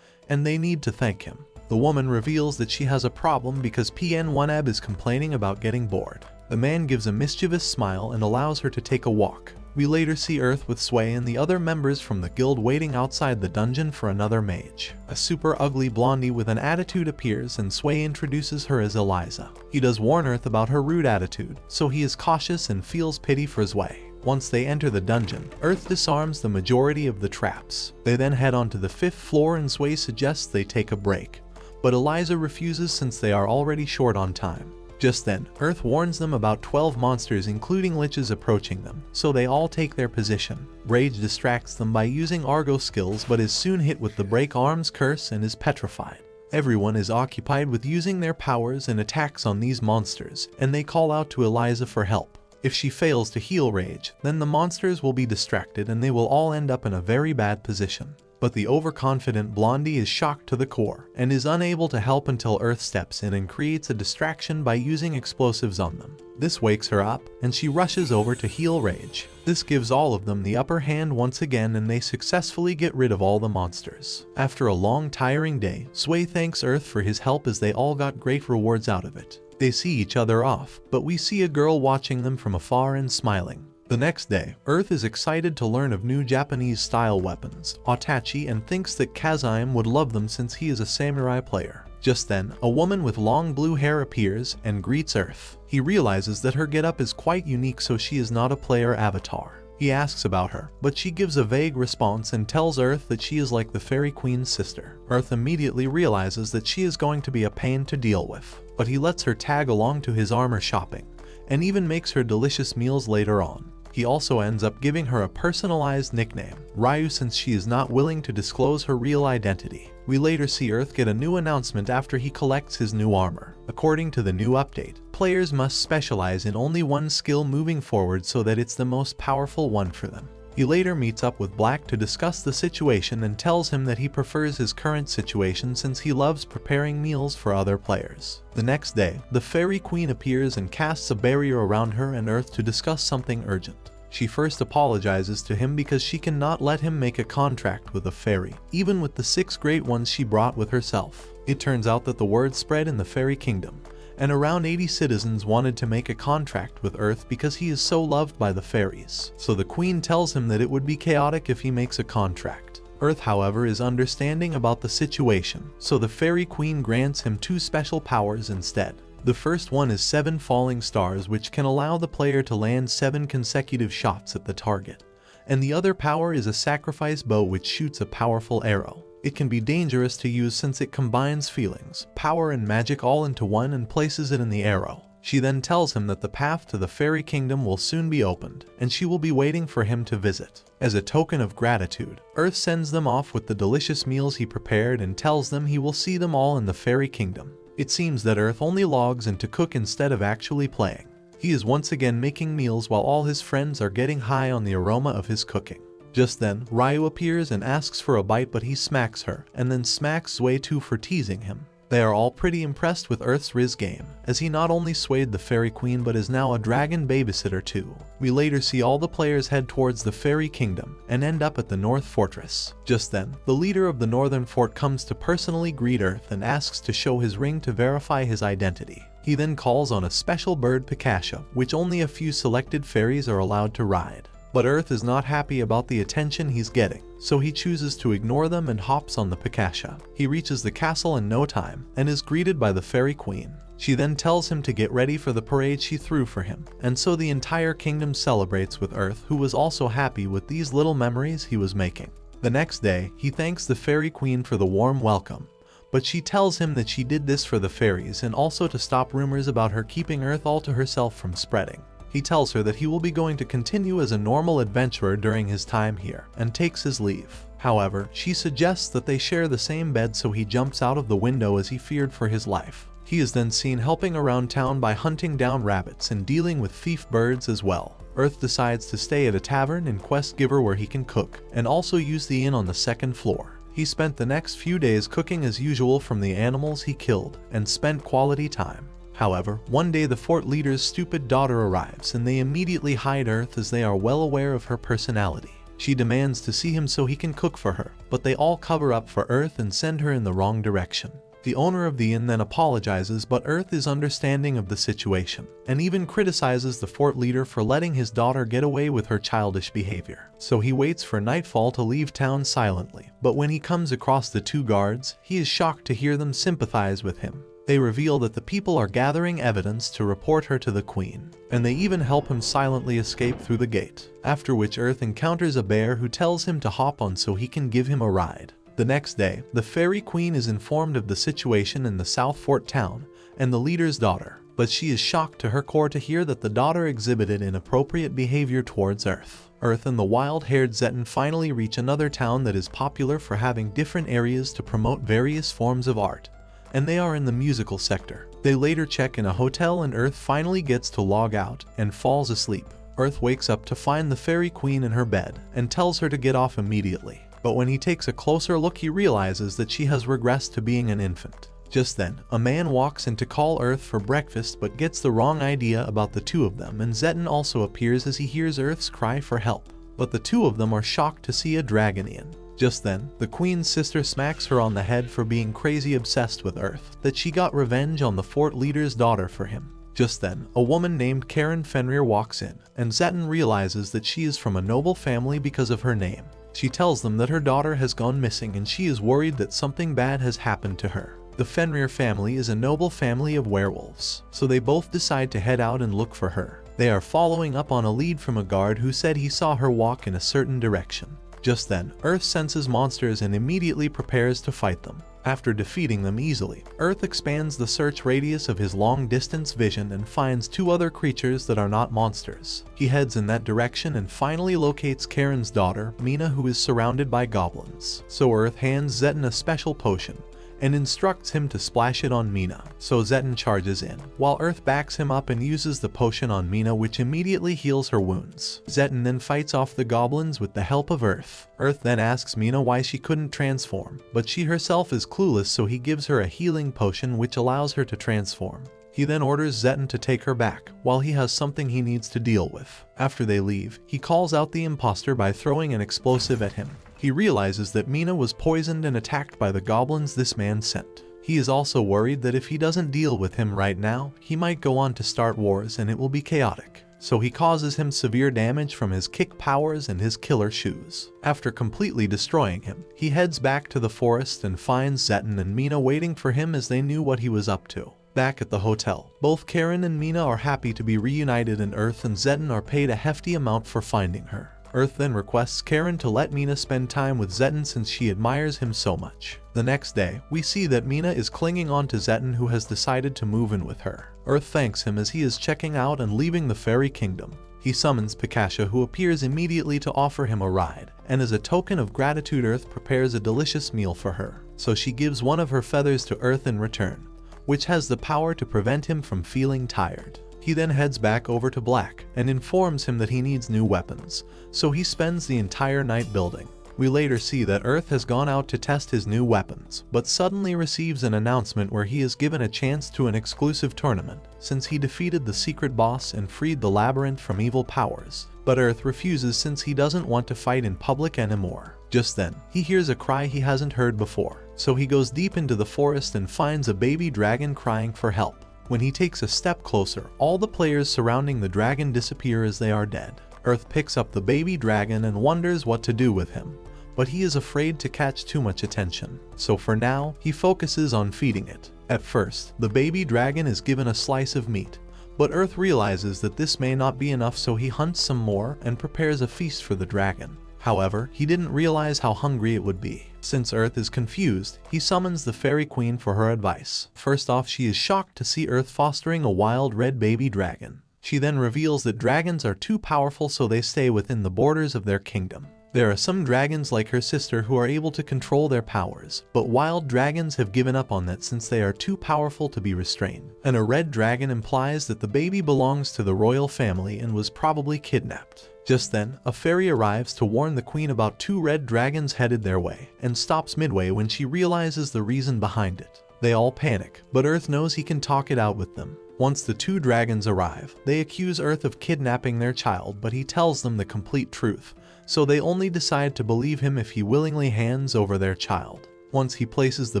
and they need to thank him. The woman reveals that she has a problem because PN1AB is complaining about getting bored. The man gives a mischievous smile and allows her to take a walk. We later see Earth with Sway and the other members from the guild waiting outside the dungeon for another mage. A super ugly blondie with an attitude appears and Sway introduces her as Eliza. He does warn Earth about her rude attitude, so he is cautious and feels pity for Sway. Once they enter the dungeon, Earth disarms the majority of the traps. They then head onto the 5th floor and Sway suggests they take a break, but Eliza refuses since they are already short on time. Just then, Earth warns them about 12 monsters including liches approaching them, so they all take their position. Rage distracts them by using Argo skills but is soon hit with the Break Arms curse and is petrified. Everyone is occupied with using their powers and attacks on these monsters, and they call out to Eliza for help. If she fails to heal Rage, then the monsters will be distracted and they will all end up in a very bad position. But the overconfident blondie is shocked to the core and is unable to help until Earth steps in and creates a distraction by using explosives on them. This wakes her up and she rushes over to heal Rage. This gives all of them the upper hand once again and they successfully get rid of all the monsters. After a long tiring day, Sway thanks Earth for his help as they all got great rewards out of it. They see each other off, but we see a girl watching them from afar and smiling. The next day, Earth is excited to learn of new Japanese-style weapons, Otachi, and thinks that Kazime would love them since he is a samurai player. Just then, a woman with long blue hair appears and greets Earth. He realizes that her getup is quite unique, so she is not a player avatar. He asks about her, but she gives a vague response and tells Earth that she is like the Fairy Queen's sister. Earth immediately realizes that she is going to be a pain to deal with, but he lets her tag along to his armor shopping, and even makes her delicious meals later on. He also ends up giving her a personalized nickname, Ryu, since she is not willing to disclose her real identity. We later see Earth get a new announcement after he collects his new armor. According to the new update, players must specialize in only one skill moving forward so that it's the most powerful one for them. He later meets up with Black to discuss the situation and tells him that he prefers his current situation since he loves preparing meals for other players. The next day, the Fairy Queen appears and casts a barrier around her and Earth to discuss something urgent. She first apologizes to him because she cannot let him make a contract with a fairy, even with the 6 great ones she brought with herself. It turns out that the word spread in the Fairy Kingdom, and around 80 citizens wanted to make a contract with Earth because he is so loved by the fairies. So the Queen tells him that it would be chaotic if he makes a contract. Earth, however, is understanding about the situation, so the Fairy Queen grants him 2 special powers instead. The first one is 7 falling stars, which can allow the player to land 7 consecutive shots at the target. And the other power is a sacrifice bow which shoots a powerful arrow. It can be dangerous to use since it combines feelings, power and magic all into one and places it in the arrow. She then tells him that the path to the Fairy Kingdom will soon be opened, and she will be waiting for him to visit. As a token of gratitude, Earth sends them off with the delicious meals he prepared and tells them he will see them all in the Fairy Kingdom. It seems that Earth only logs in to cook instead of actually playing. He is once again making meals while all his friends are getting high on the aroma of his cooking. Just then, Ryu appears and asks for a bite, but he smacks her, and then smacks Sway too for teasing him. They are all pretty impressed with Earth's Riz game, as he not only swayed the Fairy Queen but is now a dragon babysitter too. We later see all the players head towards the Fairy Kingdom and end up at the North Fortress. Just then, the leader of the Northern Fort comes to personally greet Earth and asks to show his ring to verify his identity. He then calls on a special bird, Pikasha, which only a few selected fairies are allowed to ride. But Earth is not happy about the attention he's getting, so he chooses to ignore them and hops on the Pikasha. He reaches the castle in no time and is greeted by the Fairy Queen. She then tells him to get ready for the parade she threw for him, and so the entire kingdom celebrates with Earth, who was also happy with these little memories he was making. The next day, he thanks the Fairy Queen for the warm welcome, but she tells him that she did this for the fairies and also to stop rumors about her keeping Earth all to herself from spreading. He tells her that he will be going to continue as a normal adventurer during his time here, and takes his leave. However, she suggests that they share the same bed, so he jumps out of the window as he feared for his life. He is then seen helping around town by hunting down rabbits and dealing with thief birds as well. Earth decides to stay at a tavern in Quest Giver where he can cook, and also use the inn on the second floor. He spent the next few days cooking as usual from the animals he killed, and spent quality time. However, one day the fort leader's stupid daughter arrives and they immediately hide Earth as they are well aware of her personality. She demands to see him so he can cook for her, but they all cover up for Earth and send her in the wrong direction. The owner of the inn then apologizes, but Earth is understanding of the situation, and even criticizes the fort leader for letting his daughter get away with her childish behavior. So he waits for nightfall to leave town silently, but when he comes across the two guards, he is shocked to hear them sympathize with him. They reveal that the people are gathering evidence to report her to the queen, and they even help him silently escape through the gate, after which Earth encounters a bear who tells him to hop on so he can give him a ride. The next day, the Fairy Queen is informed of the situation in the South Fort town and the leader's daughter, but she is shocked to her core to hear that the daughter exhibited inappropriate behavior towards Earth. Earth and the wild-haired Zetten finally reach another town that is popular for having different areas to promote various forms of art, and they are in the musical sector. They later check in a hotel and Earth finally gets to log out and falls asleep. Earth wakes up to find the Fairy Queen in her bed and tells her to get off immediately. But when he takes a closer look, he realizes that she has regressed to being an infant. Just then, a man walks in to call Earth for breakfast but gets the wrong idea about the two of them, and Zetten also appears as he hears Earth's cry for help. But the two of them are shocked to see a dragonian. Just then, the queen's sister smacks her on the head for being crazy obsessed with Earth, that she got revenge on the fort leader's daughter for him. Just then, a woman named Karen Fenrir walks in, and Zetten realizes that she is from a noble family because of her name. She tells them that her daughter has gone missing and she is worried that something bad has happened to her. The Fenrir family is a noble family of werewolves, so they both decide to head out and look for her. They are following up on a lead from a guard who said he saw her walk in a certain direction. Just then, Earth senses monsters and immediately prepares to fight them. After defeating them easily, Earth expands the search radius of his long-distance vision and finds two other creatures that are not monsters. He heads in that direction and finally locates Karen's daughter, Mina, who is surrounded by goblins. So Earth hands Zetten a special potion and instructs him to splash it on Mina. So Zetten charges in, while Earth backs him up and uses the potion on Mina, which immediately heals her wounds. Zetten then fights off the goblins with the help of Earth. Earth then asks Mina why she couldn't transform, but she herself is clueless, so he gives her a healing potion which allows her to transform. He then orders Zetten to take her back, while he has something he needs to deal with. After they leave, he calls out the imposter by throwing an explosive at him. He realizes that Mina was poisoned and attacked by the goblins this man sent. He is also worried that if he doesn't deal with him right now, he might go on to start wars and it will be chaotic. So he causes him severe damage from his kick powers and his killer shoes. After completely destroying him, he heads back to the forest and finds Zetten and Mina waiting for him as they knew what he was up to. Back at the hotel, both Karen and Mina are happy to be reunited, and Earth and Zetten are paid a hefty amount for finding her. Earth then requests Karen to let Mina spend time with Zetten since she admires him so much. The next day, we see that Mina is clinging on to Zetten, who has decided to move in with her. Earth thanks him as he is checking out and leaving the fairy kingdom. He summons Pikasha, who appears immediately to offer him a ride, and as a token of gratitude, Earth prepares a delicious meal for her. So she gives one of her feathers to Earth in return, which has the power to prevent him from feeling tired. He then heads back over to Black and informs him that he needs new weapons, so he spends the entire night building. We later see that Earth has gone out to test his new weapons, but suddenly receives an announcement where he is given a chance to an exclusive tournament, since he defeated the secret boss and freed the labyrinth from evil powers. But Earth refuses since he doesn't want to fight in public anymore. Just then, he hears a cry he hasn't heard before, so he goes deep into the forest and finds a baby dragon crying for help. When he takes a step closer, all the players surrounding the dragon disappear as they are dead. Earth picks up the baby dragon and wonders what to do with him, but he is afraid to catch too much attention. So for now, he focuses on feeding it. At first, the baby dragon is given a slice of meat, but Earth realizes that this may not be enough, so he hunts some more and prepares a feast for the dragon. However, he didn't realize how hungry it would be. Since Earth is confused, he summons the Fairy Queen for her advice. First off, she is shocked to see Earth fostering a wild red baby dragon. She then reveals that dragons are too powerful, so they stay within the borders of their kingdom. There are some dragons like her sister who are able to control their powers, but wild dragons have given up on that since they are too powerful to be restrained. And a red dragon implies that the baby belongs to the royal family and was probably kidnapped. Just then, a fairy arrives to warn the queen about 2 red dragons headed their way, and stops midway when she realizes the reason behind it. They all panic, but Earth knows he can talk it out with them. Once the 2 dragons arrive, they accuse Earth of kidnapping their child, but he tells them the complete truth, so they only decide to believe him if he willingly hands over their child. Once he places the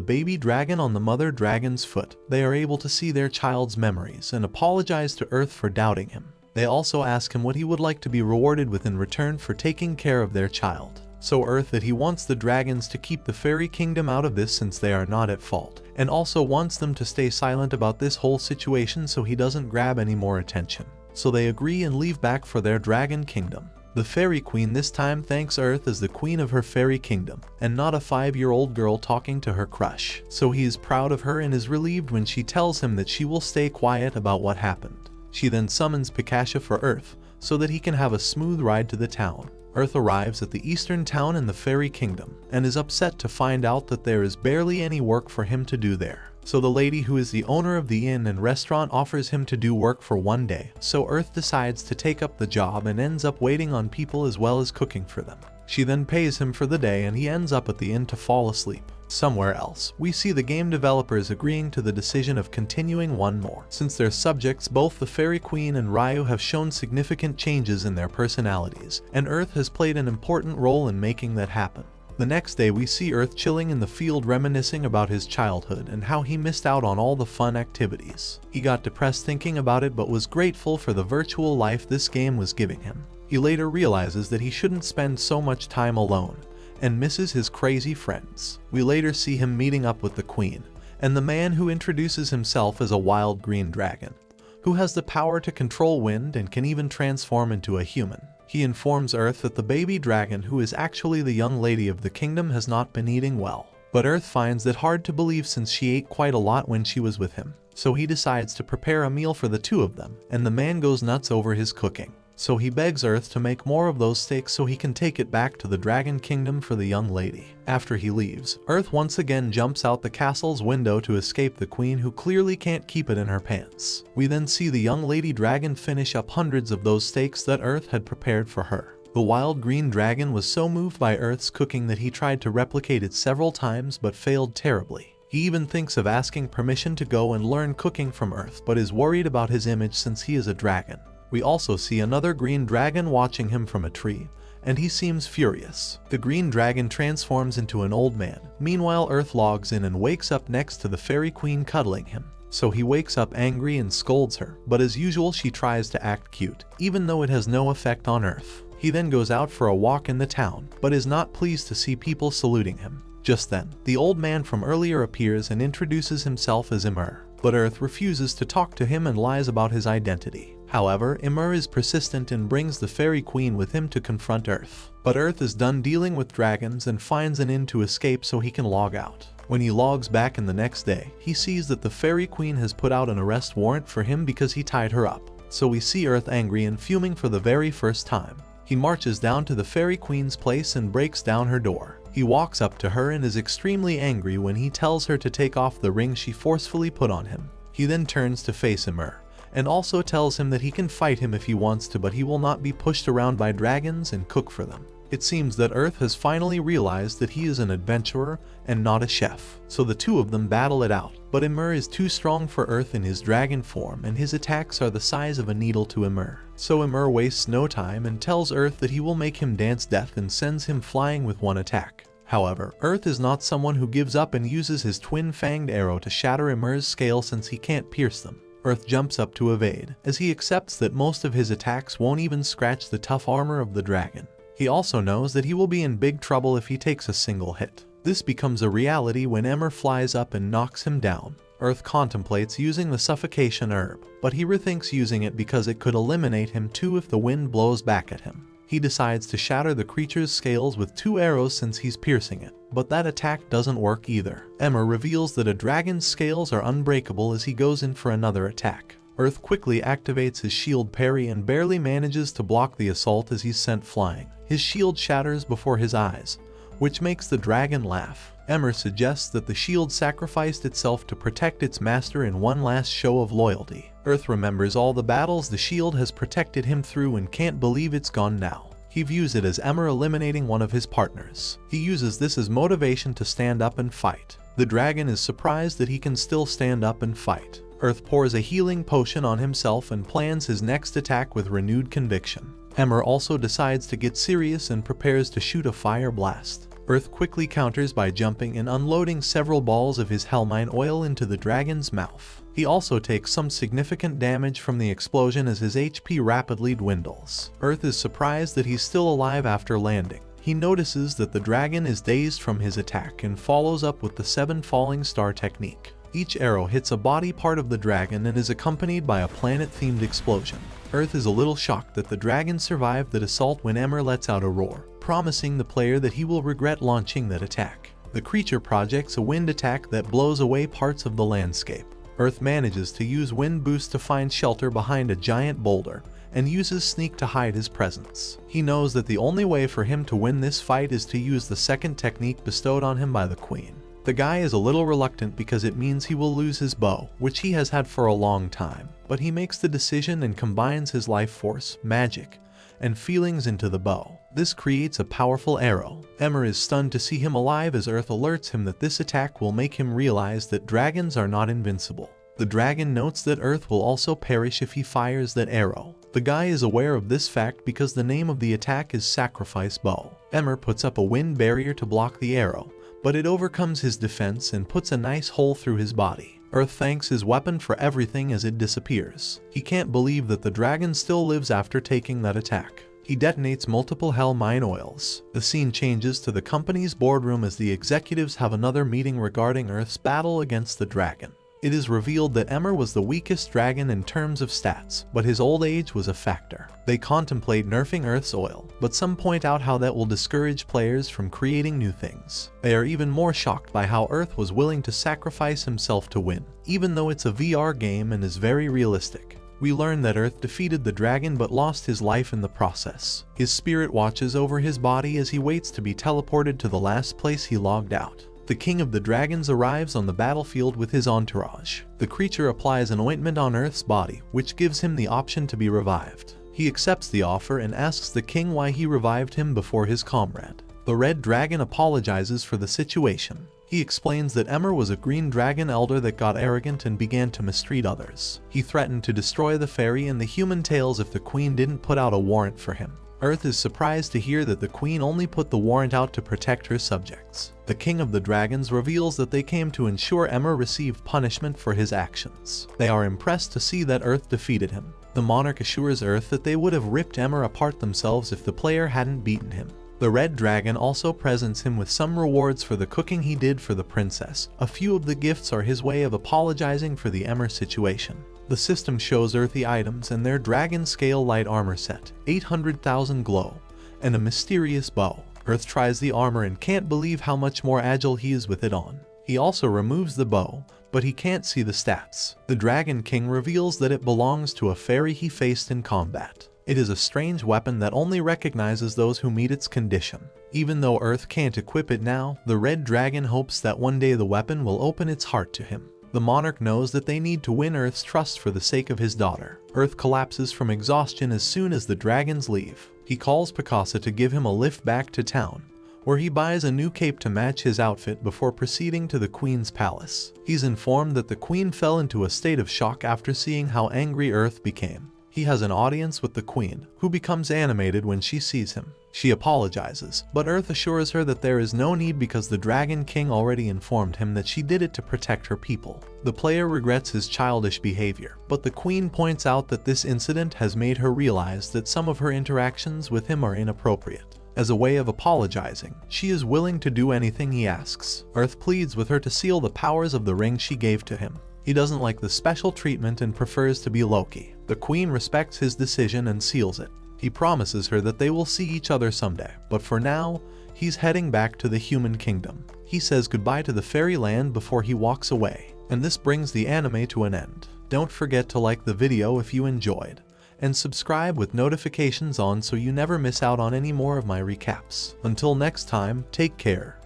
baby dragon on the mother dragon's foot, they are able to see their child's memories and apologize to Earth for doubting him. They also ask him what he would like to be rewarded with in return for taking care of their child. So Earth that he wants the dragons to keep the fairy kingdom out of this since they are not at fault, and also wants them to stay silent about this whole situation so he doesn't grab any more attention. So they agree and leave back for their dragon kingdom. The Fairy Queen this time thanks Earth as the queen of her fairy kingdom, and not a 5-year-old girl talking to her crush. So he is proud of her and is relieved when she tells him that she will stay quiet about what happened. She then summons Pikasha for Earth, so that he can have a smooth ride to the town. Earth arrives at the eastern town in the fairy kingdom, and is upset to find out that there is barely any work for him to do there. So the lady who is the owner of the inn and restaurant offers him to do work for 1 day, so Earth decides to take up the job and ends up waiting on people as well as cooking for them. She then pays him for the day and he ends up at the inn to fall asleep. Somewhere else, we see the game developers agreeing to the decision of continuing one more. Since their subjects, both the Fairy Queen and Ryu, have shown significant changes in their personalities, and Earth has played an important role in making that happen. The next day we see Earth chilling in the field reminiscing about his childhood and how he missed out on all the fun activities. He got depressed thinking about it but was grateful for the virtual life this game was giving him. He later realizes that he shouldn't spend so much time alone, and misses his crazy friends. We later see him meeting up with the queen, and the man who introduces himself as a wild green dragon, who has the power to control wind and can even transform into a human. He informs Earth that the baby dragon, who is actually the young lady of the kingdom, has not been eating well. But Earth finds that hard to believe since she ate quite a lot when she was with him. So he decides to prepare a meal for the 2 of them, and the man goes nuts over his cooking. So he begs Earth to make more of those steaks so he can take it back to the Dragon Kingdom for the young lady. After he leaves, Earth once again jumps out the castle's window to escape the queen, who clearly can't keep it in her pants. We then see the young lady dragon finish up hundreds of those steaks that Earth had prepared for her. The wild green dragon was so moved by Earth's cooking that he tried to replicate it several times but failed terribly. He even thinks of asking permission to go and learn cooking from Earth, but is worried about his image since he is a dragon. We also see another green dragon watching him from a tree, and he seems furious. The green dragon transforms into an old man. Meanwhile, Earth logs in and wakes up next to the Fairy Queen cuddling him. So he wakes up angry and scolds her, but as usual she tries to act cute, even though it has no effect on Earth. He then goes out for a walk in the town, but is not pleased to see people saluting him. Just then, the old man from earlier appears and introduces himself as Ymir, but Earth refuses to talk to him and lies about his identity. However, Ymir is persistent and brings the Fairy Queen with him to confront Earth. But Earth is done dealing with dragons and finds an inn to escape so he can log out. When he logs back in the next day, he sees that the Fairy Queen has put out an arrest warrant for him because he tied her up. So we see Earth angry and fuming for the very first time. He marches down to the Fairy Queen's place and breaks down her door. He walks up to her and is extremely angry when he tells her to take off the ring she forcefully put on him. He then turns to face Ymir, and also tells him that he can fight him if he wants to, but he will not be pushed around by dragons and cook for them. It seems that Earth has finally realized that he is an adventurer and not a chef, so the 2 of them battle it out. But Ymir is too strong for Earth in his dragon form, and his attacks are the size of a needle to Ymir. So Ymir wastes no time and tells Earth that he will make him dance death and sends him flying with 1 attack. However, Earth is not someone who gives up and uses his twin-fanged arrow to shatter Ymir's scale since he can't pierce them. Earth jumps up to evade, as he accepts that most of his attacks won't even scratch the tough armor of the dragon. He also knows that he will be in big trouble if he takes a single hit. This becomes a reality when Ymir flies up and knocks him down. Earth contemplates using the suffocation herb, but he rethinks using it because it could eliminate him too if the wind blows back at him. He decides to shatter the creature's scales with 2 arrows since he's piercing it, but that attack doesn't work either. Emmer reveals that a dragon's scales are unbreakable as he goes in for another attack. Earth quickly activates his shield parry and barely manages to block the assault as he's sent flying. His shield shatters before his eyes, which makes the dragon laugh. Emmer suggests that the shield sacrificed itself to protect its master in one last show of loyalty. Earth remembers all the battles the shield has protected him through and can't believe it's gone now. He views it as Emmer eliminating one of his partners. He uses this as motivation to stand up and fight. The dragon is surprised that he can still stand up and fight. Earth pours a healing potion on himself and plans his next attack with renewed conviction. Emmer also decides to get serious and prepares to shoot a fire blast. Earth quickly counters by jumping and unloading several balls of his Hellmine oil into the dragon's mouth. He also takes some significant damage from the explosion as his HP rapidly dwindles. Earth is surprised that he's still alive after landing. He notices that the dragon is dazed from his attack and follows up with the 7 falling star technique. Each arrow hits a body part of the dragon and is accompanied by a planet-themed explosion. Earth is a little shocked that the dragon survived that assault when Emmer lets out a roar, promising the player that he will regret launching that attack. The creature projects a wind attack that blows away parts of the landscape. Earth manages to use wind boost to find shelter behind a giant boulder, and uses sneak to hide his presence. He knows that the only way for him to win this fight is to use the second technique bestowed on him by the queen. The guy is a little reluctant because it means he will lose his bow, which he has had for a long time, but he makes the decision and combines his life force, magic, and feelings into the bow. This creates a powerful arrow. Emmer is stunned to see him alive as Earth alerts him that this attack will make him realize that dragons are not invincible. The dragon notes that Earth will also perish if he fires that arrow. The guy is aware of this fact because the name of the attack is Sacrifice Bow. Emmer puts up a wind barrier to block the arrow, but it overcomes his defense and puts a nice hole through his body. Earth thanks his weapon for everything as it disappears. He can't believe that the dragon still lives after taking that attack. He detonates multiple Hellmine oils. The scene changes to the company's boardroom as the executives have another meeting regarding Earth's battle against the dragon. It is revealed that Emmer was the weakest dragon in terms of stats, but his old age was a factor. They contemplate nerfing Earth's oil, but some point out how that will discourage players from creating new things. They are even more shocked by how Earth was willing to sacrifice himself to win, even though it's a VR game and is very realistic. We learn that Earth defeated the dragon but lost his life in the process. His spirit watches over his body as he waits to be teleported to the last place he logged out. The king of the dragons arrives on the battlefield with his entourage. The creature applies an ointment on Earth's body, which gives him the option to be revived. He accepts the offer and asks the king why he revived him before his comrade. The red dragon apologizes for the situation. He explains that Emmer was a green dragon elder that got arrogant and began to mistreat others. He threatened to destroy the fairy and the human tails if the queen didn't put out a warrant for him. Earth is surprised to hear that the queen only put the warrant out to protect her subjects. The king of the dragons reveals that they came to ensure Emmer received punishment for his actions. They are impressed to see that Earth defeated him. The monarch assures Earth that they would have ripped Emmer apart themselves if the player hadn't beaten him. The red dragon also presents him with some rewards for the cooking he did for the princess. A few of the gifts are his way of apologizing for the Emmer situation. The system shows Earth the items and their dragon scale light armor set, 800,000 glow, and a mysterious bow. Earth tries the armor and can't believe how much more agile he is with it on. He also removes the bow, but he can't see the stats. The Dragon King reveals that it belongs to a fairy he faced in combat. It is a strange weapon that only recognizes those who meet its condition. Even though Earth can't equip it now, the red dragon hopes that one day the weapon will open its heart to him. The monarch knows that they need to win Earth's trust for the sake of his daughter. Earth collapses from exhaustion as soon as the dragons leave. He calls Picasa to give him a lift back to town, where he buys a new cape to match his outfit before proceeding to the queen's palace. He's informed that the queen fell into a state of shock after seeing how angry Earth became. He has an audience with the queen, who becomes animated when she sees him. She apologizes, but Earth assures her that there is no need because the Dragon King already informed him that she did it to protect her people. The player regrets his childish behavior, but the queen points out that this incident has made her realize that some of her interactions with him are inappropriate. As a way of apologizing, she is willing to do anything he asks. Earth pleads with her to seal the powers of the ring she gave to him. He doesn't like the special treatment and prefers to be Loki. The queen respects his decision and seals it. He promises her that they will see each other someday, but for now, he's heading back to the human kingdom. He says goodbye to the fairyland before he walks away, and this brings the anime to an end. Don't forget to like the video if you enjoyed, and subscribe with notifications on so you never miss out on any more of my recaps. Until next time, take care.